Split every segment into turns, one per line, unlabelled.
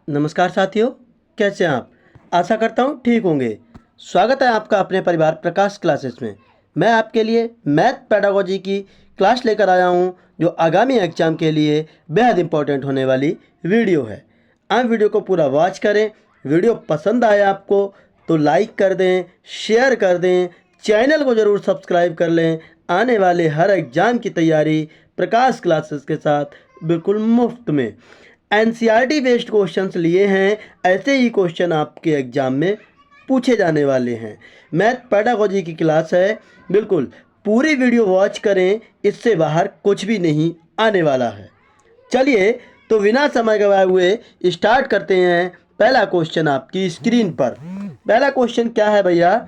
नमस्कार साथियों, कैसे हैं आप। आशा करता हूँ ठीक होंगे। स्वागत है आपका अपने परिवार प्रकाश क्लासेस में। मैं आपके लिए मैथ पेडागोजी की क्लास लेकर आया हूँ, जो आगामी एग्जाम के लिए बेहद इम्पोर्टेंट होने वाली वीडियो है। आप वीडियो को पूरा वॉच करें। वीडियो पसंद आए आपको तो लाइक कर दें, शेयर कर दें, चैनल को ज़रूर सब्सक्राइब कर लें। आने वाले हर एग्ज़ाम की तैयारी प्रकाश क्लासेस के साथ बिल्कुल मुफ्त में। एनसीईआरटी बेस्ड क्वेश्चंस लिए हैं, ऐसे ही क्वेश्चन आपके एग्जाम में पूछे जाने वाले हैं। मैथ पेडागोजी की क्लास है, बिल्कुल पूरी वीडियो वॉच करें, इससे बाहर कुछ भी नहीं आने वाला है। चलिए तो बिना समय गवाए हुए स्टार्ट करते हैं। पहला क्वेश्चन आपकी स्क्रीन पर। पहला क्वेश्चन क्या है भैया,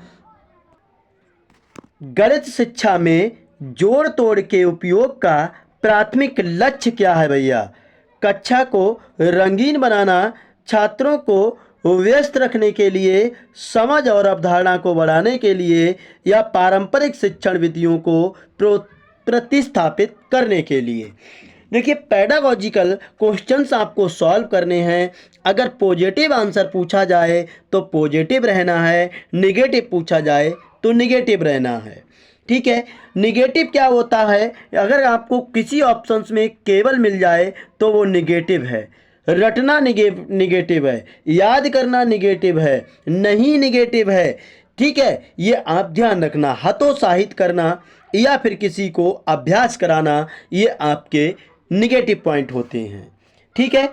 गणित शिक्षा में जोड़ तोड़ के उपयोग का प्राथमिक लक्ष्य क्या है भैया। कक्षा को रंगीन बनाना, छात्रों को व्यस्त रखने के लिए, समझ और अवधारणा को बढ़ाने के लिए, या पारंपरिक शिक्षण विधियों को प्रतिस्थापित करने के लिए। देखिए, पेडागोजिकल क्वेश्चंस आपको सॉल्व करने हैं। अगर पॉजिटिव आंसर पूछा जाए तो पॉजिटिव रहना है, निगेटिव पूछा जाए तो निगेटिव रहना है। ठीक है, निगेटिव क्या होता है, अगर आपको किसी ऑप्शंस में केवल मिल जाए तो वो निगेटिव है। रटना निगेटिव है, याद करना निगेटिव है, नहीं निगेटिव है। ठीक है, ये आप ध्यान रखना। हतोत्साहित करना या फिर किसी को अभ्यास कराना, ये आपके निगेटिव पॉइंट होते हैं। ठीक है,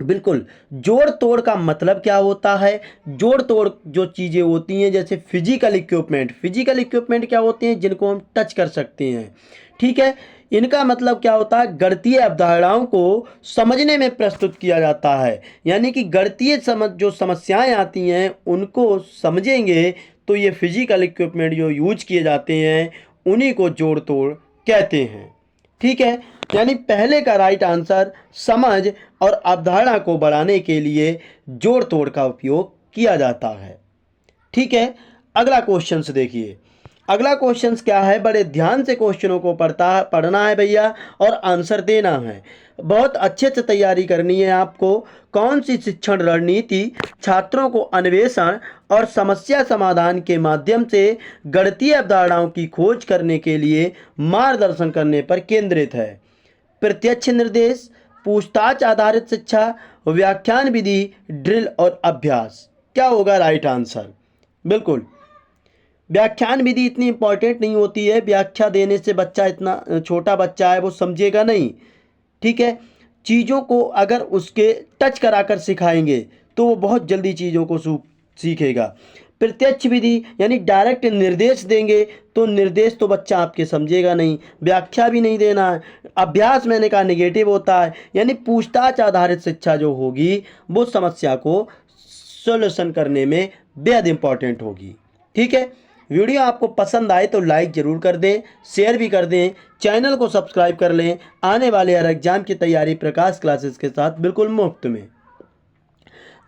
बिल्कुल। जोड़ तोड़ का मतलब क्या होता है, जोड़ तोड़ जो चीज़ें होती हैं, जैसे फिजिकल इक्विपमेंट क्या होते हैं, जिनको हम टच कर सकते हैं। ठीक है, इनका मतलब क्या होता है, गणितीय अवधारणाओं को समझने में प्रस्तुत किया जाता है। यानी कि गणितीय जो समस्याएं आती हैं उनको समझेंगे तो ये फिजिकल इक्विपमेंट जो यूज किए जाते हैं उन्हीं को जोड़ तोड़ कहते हैं। ठीक है, यानी पहले का राइट आंसर, समझ और अवधारणा को बढ़ाने के लिए जोड़ तोड़ का उपयोग किया जाता है। ठीक है, अगला क्वेश्चन देखिए। अगला क्वेश्चन क्या है, बड़े ध्यान से क्वेश्चनों को पढ़ना है भैया और आंसर देना है। बहुत अच्छे से तैयारी करनी है आपको। कौन सी शिक्षण रणनीति छात्रों को अन्वेषण और समस्या समाधान के माध्यम से गणितीय अवधारणाओं की खोज करने के लिए मार्गदर्शन करने पर केंद्रित है। प्रत्यक्ष निर्देश, पूछताछ आधारित शिक्षा, व्याख्यान विधि, ड्रिल और अभ्यास। क्या होगा राइट आंसर। बिल्कुल, व्याख्यान विधि इतनी इंपॉर्टेंट नहीं होती है। व्याख्या देने से बच्चा, इतना छोटा बच्चा है, वो समझेगा नहीं। ठीक है, चीज़ों को अगर उसके टच कराकर सिखाएंगे तो वो बहुत जल्दी चीज़ों को सीखेगा। प्रत्यक्ष विधि यानी डायरेक्ट निर्देश देंगे तो निर्देश तो बच्चा आपके समझेगा नहीं, व्याख्या भी नहीं देना है। अभ्यास मैंने कहा निगेटिव होता है, यानी पूछताछ आधारित शिक्षा जो होगी वो समस्या को सॉल्यूशन करने में बेहद इंपॉर्टेंट होगी। ठीक है, वीडियो आपको पसंद आए तो लाइक ज़रूर कर दें, शेयर भी कर दें, चैनल को सब्सक्राइब कर लें। आने वाले हर एग्जाम की तैयारी प्रकाश क्लासेस के साथ बिल्कुल मुफ्त में।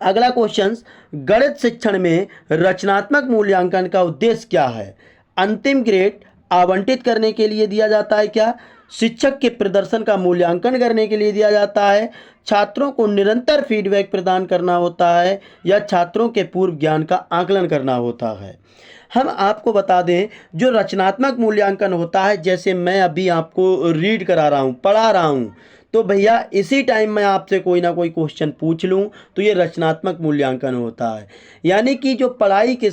अगला क्वेश्चन, गणित शिक्षण में रचनात्मक मूल्यांकन का उद्देश्य क्या है। अंतिम ग्रेड आवंटित करने के लिए दिया जाता है क्या, शिक्षक के प्रदर्शन का मूल्यांकन करने के लिए दिया जाता है, छात्रों को निरंतर फीडबैक प्रदान करना होता है, या छात्रों के पूर्व ज्ञान का आकलन करना होता है। हम आपको बता दें, जो रचनात्मक मूल्यांकन होता है, जैसे मैं अभी आपको रीड करा रहा हूँ, पढ़ा रहा हूँ, तो भैया इसी टाइम मैं आपसे कोई ना कोई क्वेश्चन पूछ लूँ तो ये रचनात्मक मूल्यांकन होता है। यानी कि जो पढ़ाई के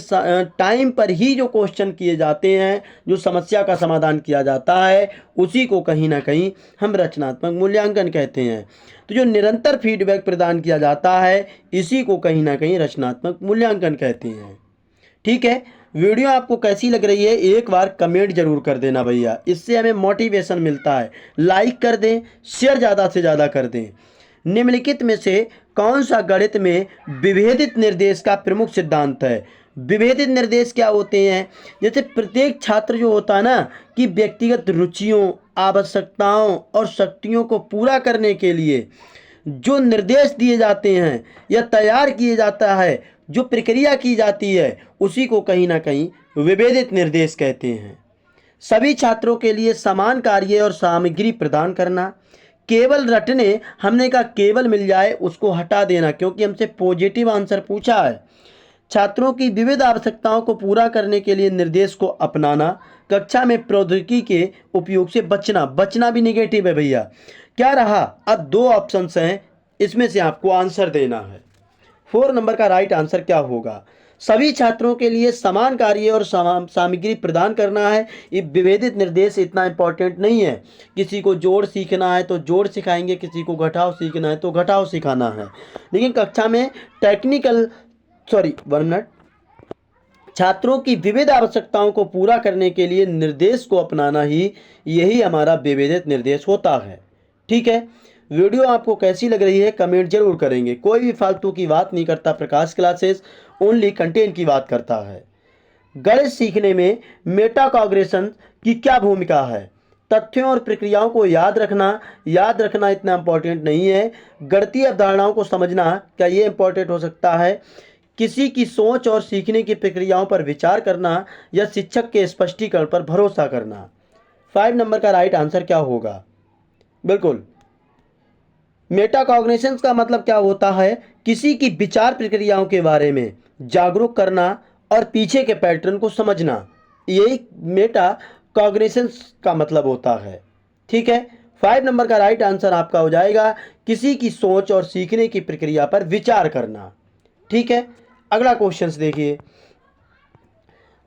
टाइम पर ही जो क्वेश्चन किए जाते हैं, जो समस्या का समाधान किया जाता है, उसी को कहीं ना कहीं हम रचनात्मक मूल्यांकन कहते हैं। तो जो निरंतर फीडबैक प्रदान किया जाता है, इसी को कहीं ना कहीं रचनात्मक मूल्यांकन कहते हैं। ठीक है, वीडियो आपको कैसी लग रही है एक बार कमेंट जरूर कर देना भैया, इससे हमें मोटिवेशन मिलता है। लाइक कर दें, शेयर ज़्यादा से ज़्यादा कर दें। निम्नलिखित में से कौन सा गणित में विभेदित निर्देश का प्रमुख सिद्धांत है। विभेदित निर्देश क्या होते हैं, जैसे प्रत्येक छात्र जो होता है ना, कि व्यक्तिगत रुचियों, आवश्यकताओं और शक्तियों को पूरा करने के लिए जो निर्देश दिए जाते हैं या तैयार किए जाता है, जो प्रक्रिया की जाती है, उसी को कहीं ना कहीं विभेदित निर्देश कहते हैं। सभी छात्रों के लिए समान कार्य और सामग्री प्रदान करना, केवल रटने, हमने कहा केवल मिल जाए उसको हटा देना, क्योंकि हमसे पॉजिटिव आंसर पूछा है। छात्रों की विविध आवश्यकताओं को पूरा करने के लिए निर्देश को अपनाना, कक्षा में प्रौद्योगिकी के उपयोग से बचना, बचना भी निगेटिव है भैया। क्या रहा, अब दो ऑप्शंस हैं, इसमें से आपको आंसर देना है। 4 नंबर का राइट आंसर क्या होगा, सभी छात्रों के लिए समान कार्य और सामग्री प्रदान करना है। ये विभेदित निर्देश इतना इंपॉर्टेंट नहीं है, किसी को जोड़ सीखना है तो जोड़ सिखाएंगे, किसी को घटाव सीखना है तो घटाव सिखाना है। लेकिन कक्षा में वन मिनट, छात्रों की विविध आवश्यकताओं को पूरा करने के लिए निर्देश को अपनाना ही, यही हमारा विभेदित निर्देश होता है। ठीक है, वीडियो आपको कैसी लग रही है कमेंट जरूर करेंगे। कोई भी फालतू की बात नहीं करता प्रकाश क्लासेस, ओनली कंटेंट की बात करता है। गणित सीखने में मेटाकॉग्निशन की क्या भूमिका है, तथ्यों और प्रक्रियाओं को याद रखना इतना इंपॉर्टेंट नहीं है। गणितीय अवधारणाओं को समझना, क्या ये इंपॉर्टेंट हो सकता है। किसी की सोच और सीखने की प्रक्रियाओं पर विचार करना, या शिक्षक के स्पष्टीकरण पर भरोसा करना। 5 नंबर का राइट आंसर क्या होगा, बिल्कुल मेटाकॉग्निशन का मतलब क्या होता है, किसी की विचार प्रक्रियाओं के बारे में जागरूक करना और पीछे के पैटर्न को समझना, यही मेटाकॉग्निशन का मतलब होता है। ठीक है, 5 नंबर का राइट आंसर आपका हो जाएगा किसी की सोच और सीखने की प्रक्रिया पर विचार करना। ठीक है, अगला क्वेश्चन देखिए।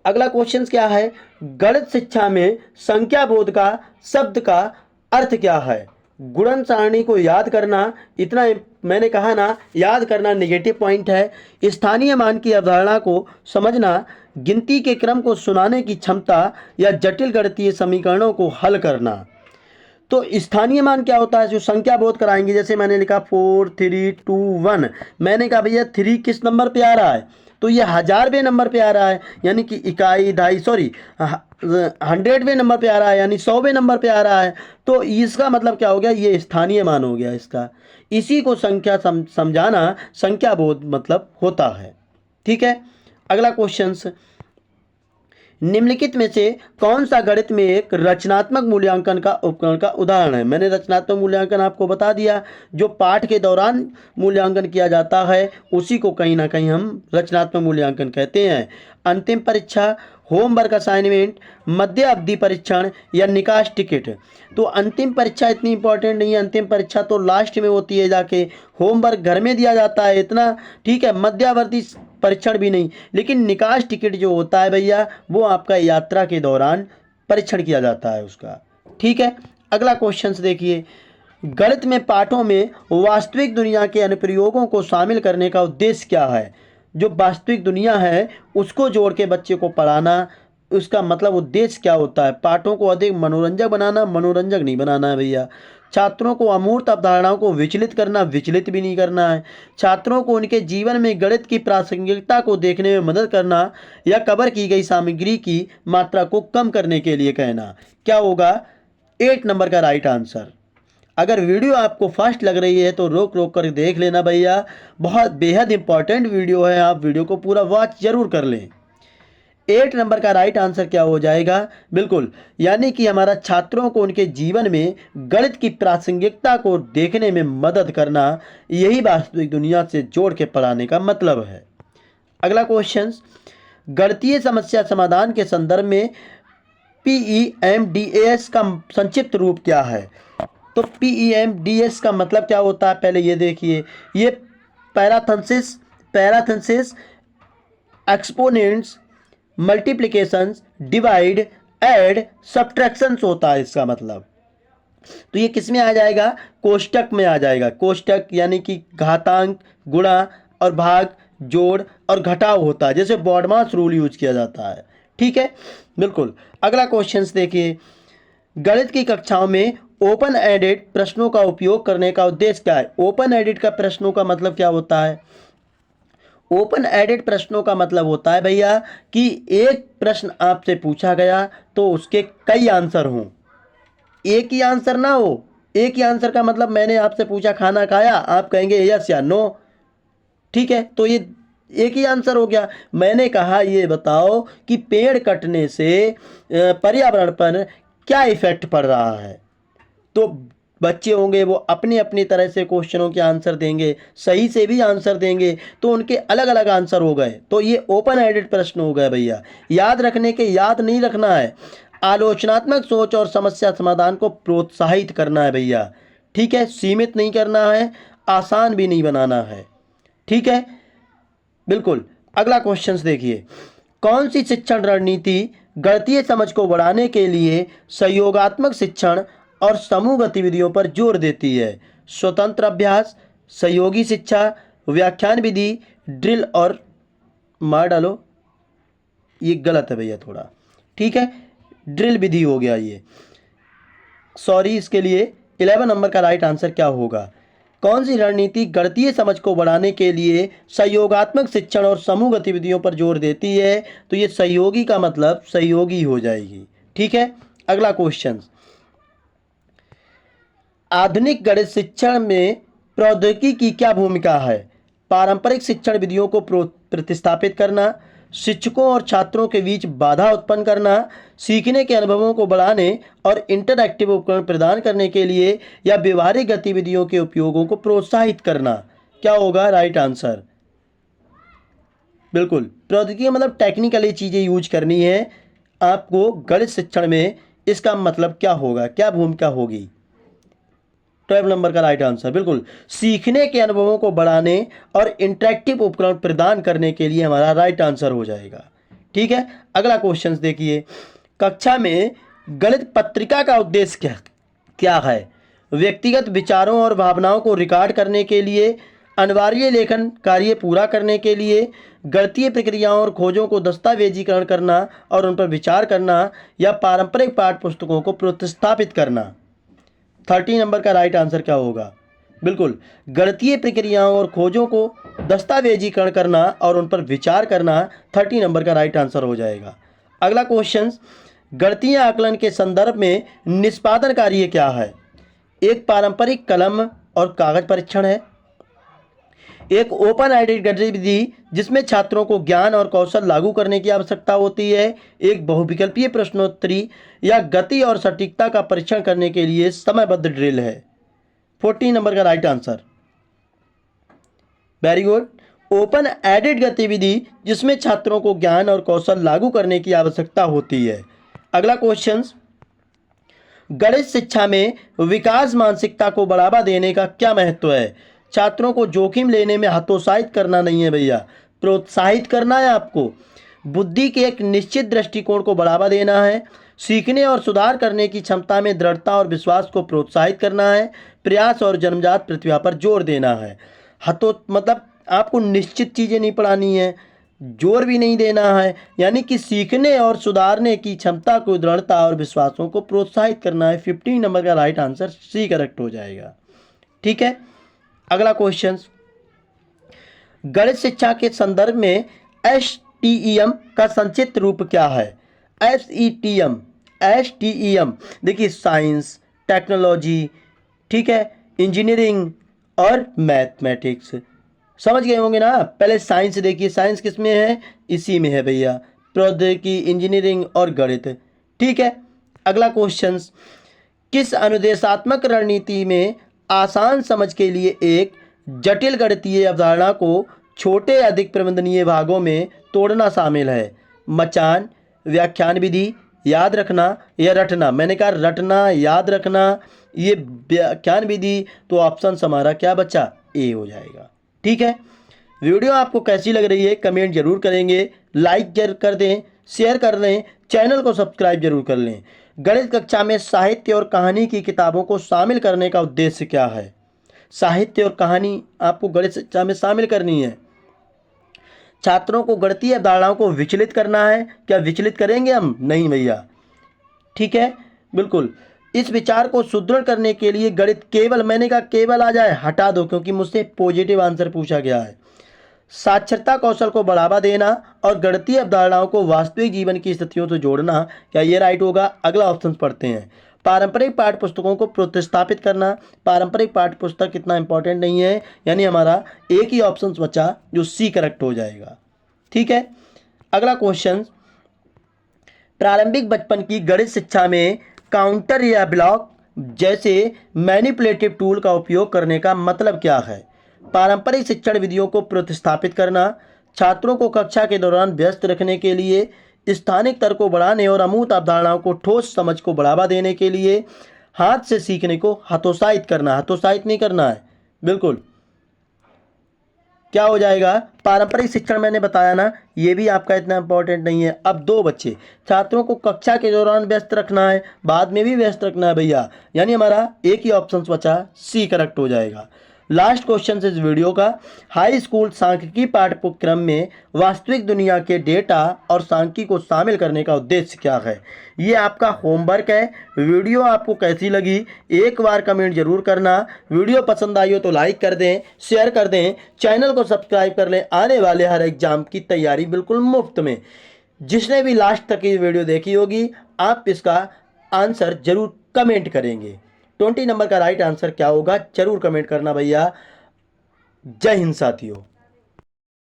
अगला क्वेश्चन क्या है, गणित शिक्षा में संख्या बोध का शब्द का अर्थ क्या है। गुणन सारणी को याद करना, इतना मैंने कहा ना, याद करना नेगेटिव पॉइंट है। स्थानीय मान की अवधारणा को समझना, गिनती के क्रम को सुनाने की क्षमता, या जटिल गणितीय समीकरणों को हल करना। तो स्थानीय मान क्या होता है, जो संख्या बोध कराएंगे, जैसे मैंने लिखा 4 3 2 1, मैंने कहा भैया 3 किस नंबर पे आ रहा है, तो ये 1000वें नंबर पे आ रहा है, यानी कि इकाई ढाई 100वें नंबर पे आ रहा है, यानी 100वें नंबर पे आ रहा है। तो इसका मतलब क्या हो गया, ये स्थानीय मान हो गया इसका। इसी को संख्या समझाना संख्या बोध मतलब होता है। ठीक है, अगला क्वेश्चन, निम्नलिखित में से कौन सा गणित में एक रचनात्मक मूल्यांकन का उपकरण का उदाहरण है। मैंने रचनात्मक मूल्यांकन आपको बता दिया, जो पाठ के दौरान मूल्यांकन किया जाता है उसी को कहीं ना कहीं हम रचनात्मक मूल्यांकन कहते हैं। अंतिम परीक्षा, होमवर्क असाइनमेंट, मध्य अवधि परीक्षण, या निकास टिकट। तो अंतिम परीक्षा इतनी इंपॉर्टेंट नहीं है, अंतिम परीक्षा तो लास्ट में होती है जाके, होमवर्क घर में दिया जाता है इतना। ठीक है, मध्यावर्ती परीक्षण भी नहीं, लेकिन निकास टिकट जो होता है भैया, वो आपका यात्रा के दौरान परीक्षण किया जाता है उसका। ठीक है, अगला क्वेश्चन देखिए, गणित में पाठों में वास्तविक दुनिया के अनुप्रयोगों को शामिल करने का उद्देश्य क्या है। जो वास्तविक दुनिया है उसको जोड़ के बच्चे को पढ़ाना, उसका मतलब उद्देश्य क्या होता है। पाठों को अधिक मनोरंजक बनाना, मनोरंजक नहीं बनाना है भैया। छात्रों को अमूर्त अवधारणाओं को विचलित करना, विचलित भी नहीं करना है। छात्रों को उनके जीवन में गणित की प्रासंगिकता को देखने में मदद करना, या कवर की गई सामग्री की मात्रा को कम करने के लिए कहना। क्या होगा 8 नंबर का राइट आंसर। अगर वीडियो आपको फास्ट लग रही है तो रोक रोक कर देख लेना भैया, बहुत बेहद इंपॉर्टेंट वीडियो है, आप वीडियो को पूरा वॉच जरूर कर लें। 8 नंबर का राइट आंसर क्या हो जाएगा, बिल्कुल, यानी कि हमारा छात्रों को उनके जीवन में गणित की प्रासंगिकता को देखने में मदद करना, यही वास्तविक दुनिया से जोड़ के पढ़ाने का मतलब है। अगला क्वेश्चन, गणितीय समस्या समाधान के संदर्भ में PEMDAS का संक्षिप्त रूप क्या है। तो PEMDAS का मतलब क्या होता है, पहले ये देखिए, ये parenthesis, exponents, multiplications, divide, add, subtractions होता है इसका मतलब। तो ये किस में आ जाएगा, कोष्टक में आ जाएगा। कोष्टक यानी कि घातांक, गुणा और भाग, जोड़ और घटाव होता है, जैसे बॉडमास रूल यूज किया जाता है। ठीक है, बिल्कुल। अगला क्वेश्चन देखिए, गणित की कक्षाओं में ओपन एंडेड प्रश्नों का उपयोग करने का उद्देश्य क्या है। ओपन एंडेड का प्रश्नों का मतलब क्या होता है। ओपन एंडेड प्रश्नों का मतलब होता है भैया कि एक प्रश्न आपसे पूछा गया तो उसके कई आंसर हों, एक ही आंसर ना हो। एक ही आंसर का मतलब, मैंने आपसे पूछा खाना खाया, आप कहेंगे यस या नो। ठीक है, तो ये एक ही आंसर हो गया। मैंने कहा ये बताओ कि पेड़ कटने से पर्यावरण पर क्या इफेक्ट पड़ रहा है। तो बच्चे होंगे वो अपनी अपनी तरह से क्वेश्चनों के आंसर देंगे, सही से भी आंसर देंगे, तो उनके अलग अलग आंसर हो गए, तो ये ओपन एंडेड प्रश्न हो गए भैया। याद रखने के, याद नहीं रखना है, आलोचनात्मक सोच और समस्या समाधान को प्रोत्साहित करना है भैया। ठीक है, सीमित नहीं करना है, आसान भी नहीं बनाना है। ठीक है, बिल्कुल। अगला क्वेश्चन देखिए, कौन सी शिक्षण रणनीति गणितीय समझ को बढ़ाने के लिए सहयोगात्मक शिक्षण और समूह गतिविधियों पर जोर देती है? स्वतंत्र अभ्यास, सहयोगी शिक्षा, व्याख्यान विधि, ड्रिल और मार डालो, ये गलत है भैया थोड़ा। ठीक है, ड्रिल विधि हो गया ये, सॉरी इसके लिए। 11 नंबर का राइट आंसर क्या होगा? कौन सी रणनीति गणितीय समझ को बढ़ाने के लिए सहयोगात्मक शिक्षण और समूह गतिविधियों पर जोर देती है? तो ये सहयोगी का मतलब सहयोगी हो जाएगी। ठीक है, अगला क्वेश्चन, आधुनिक गणित शिक्षण में प्रौद्योगिकी की क्या भूमिका है? पारंपरिक शिक्षण विधियों को प्रतिस्थापित करना, शिक्षकों और छात्रों के बीच बाधा उत्पन्न करना, सीखने के अनुभवों को बढ़ाने और इंटरैक्टिव उपकरण प्रदान करने के लिए, या व्यवहारिक गतिविधियों के उपयोगों को प्रोत्साहित करना? क्या होगा राइट आंसर? बिल्कुल, प्रौद्योगिकी मतलब टेक्निकली चीज़ें यूज करनी है आपको गणित शिक्षण में, इसका मतलब क्या होगा, क्या भूमिका होगी? 12 नंबर का राइट आंसर, बिल्कुल, सीखने के अनुभवों को बढ़ाने और इंटरैक्टिव उपकरण प्रदान करने के लिए हमारा राइट आंसर हो जाएगा। ठीक है, अगला क्वेश्चन देखिए, कक्षा में गणित पत्रिका का उद्देश्य क्या क्या है? व्यक्तिगत विचारों और भावनाओं को रिकॉर्ड करने के लिए, अनिवार्य लेखन कार्य पूरा करने के लिए, गणितीय प्रक्रियाओं और खोजों को दस्तावेजीकरण करना और उन पर विचार करना, या पारंपरिक पाठ्य पुस्तकों को प्रतिस्थापित करना? 30 नंबर का राइट आंसर क्या होगा? बिल्कुल, गणितीय प्रक्रियाओं और खोजों को दस्तावेजीकरण करना और उन पर विचार करना 30 नंबर का राइट आंसर हो जाएगा। अगला क्वेश्चन, गणितीय आकलन के संदर्भ में निष्पादन कार्य क्या है? एक पारंपरिक कलम और कागज परीक्षण है, एक ओपन एंडेड गतिविधि जिसमें छात्रों को ज्ञान और कौशल लागू करने की आवश्यकता होती है, एक बहुविकल्पीय प्रश्नोत्तरी, या गति और सटीकता का परीक्षण करने के लिए समयबद्ध ड्रिल है? 14 नंबर का right answer, very good, open ended गतिविधि जिसमें छात्रों को ज्ञान और कौशल लागू करने की आवश्यकता होती है। अगला क्वेश्चन, गणित शिक्षा में विकास मानसिकता को बढ़ावा देने का क्या महत्व है? छात्रों को जोखिम लेने में हतोत्साहित करना नहीं है भैया, प्रोत्साहित करना है आपको। बुद्धि के एक निश्चित दृष्टिकोण को बढ़ावा देना है, सीखने और सुधार करने की क्षमता में दृढ़ता और विश्वास को प्रोत्साहित करना है, प्रयास और जन्मजात प्रतिभा पर जोर देना है। मतलब आपको निश्चित चीज़ें नहीं पढ़ानी है, जोर भी नहीं देना है, यानी कि सीखने और सुधारने की क्षमता को, दृढ़ता और विश्वासों को प्रोत्साहित करना है। 15 नंबर का राइट आंसर सी करेक्ट हो जाएगा। ठीक है, अगला क्वेश्चन, गणित शिक्षा के संदर्भ में STEM का संक्षिप्त रूप क्या है? STEM देखिए, साइंस, टेक्नोलॉजी, ठीक है, इंजीनियरिंग और मैथमेटिक्स। समझ गए होंगे ना? पहले साइंस देखिए, साइंस किस में है? इसी में है भैया, प्रौद्योगिकी, इंजीनियरिंग और गणित। ठीक है, अगला क्वेश्चन, किस अनुदेशात्मक रणनीति में आसान समझ के लिए एक जटिल गणितीय अवधारणा को छोटे अधिक प्रबंधनीय भागों में तोड़ना शामिल है? मचान, व्याख्यान विधि, याद रखना या रटना? मैंने कहा रटना, याद रखना, ये व्याख्यान विधि, तो ऑप्शन हमारा क्या बचा? ए हो जाएगा। ठीक है, वीडियो आपको कैसी लग रही है कमेंट जरूर करेंगे, लाइक जरूर कर दें, शेयर कर दें, चैनल को सब्सक्राइब जरूर कर लें। गणित कक्षा में साहित्य और कहानी की किताबों को शामिल करने का उद्देश्य क्या है? साहित्य और कहानी आपको गणित शिक्षा में शामिल करनी है। छात्रों को गणितीय अवधारणाओं को विचलित करना है। क्या विचलित करेंगे हम? नहीं भैया। ठीक है, बिल्कुल, इस विचार को सुदृढ़ करने के लिए गणित केवल, मैंने कहा केवल आ जाए, हटा दो, क्योंकि मुझसे पॉजिटिव आंसर पूछा गया है। साक्षरता कौशल को बढ़ावा देना और गणितीय अवधारणाओं को वास्तविक जीवन की स्थितियों से जोड़ना, क्या ये राइट होगा? अगला ऑप्शन पढ़ते हैं, पारंपरिक पाठ्य पुस्तकों को प्रतिस्थापित करना। पारंपरिक पाठ्य पुस्तक इतना इंपॉर्टेंट नहीं है, यानी हमारा एक ही ऑप्शन बचा जो सी करेक्ट हो जाएगा। ठीक है, अगला क्वेश्चन, प्रारंभिक बचपन की गणित शिक्षा में काउंटर या ब्लॉक जैसे मैनिपुलेटिव टूल का उपयोग करने का मतलब क्या है। पारंपरिक शिक्षण विधियों को प्रतिस्थापित करना, छात्रों को कक्षा के दौरान व्यस्त रखने के लिए, स्थानिक तर्क को बढ़ाने और अमूर्त अवधारणाओं को ठोस समझ को बढ़ावा देने के लिए, हाथ से सीखने को हतोत्साहित करना, हतोत्साहित नहीं करना है बिल्कुल। क्या हो जाएगा, पारंपरिक शिक्षण मैंने बताया ना, ये भी आपका इतना इंपॉर्टेंट नहीं है। अब दो बच्चे, छात्रों को कक्षा के दौरान व्यस्त रखना है, बाद में भी व्यस्त रखना है भैया, यानी हमारा एक ही ऑप्शन बचा, सी करेक्ट हो जाएगा। लास्ट क्वेश्चन इस वीडियो का, हाई स्कूल सांख्यिकी पाठ्यक्रम में वास्तविक दुनिया के डेटा और सांख्यिकी को शामिल करने का उद्देश्य क्या है। ये आपका होमवर्क है। वीडियो आपको कैसी लगी एक बार कमेंट जरूर करना। वीडियो पसंद आई हो तो लाइक कर दें, शेयर कर दें, चैनल को सब्सक्राइब कर लें। आने वाले हर एग्जाम की तैयारी बिल्कुल मुफ्त में। जिसने भी लास्ट तक ये वीडियो देखी होगी, आप इसका आंसर जरूर कमेंट करेंगे। 20 नंबर का राइट आंसर क्या होगा जरूर कमेंट करना भैया। जय हिंद साथियों।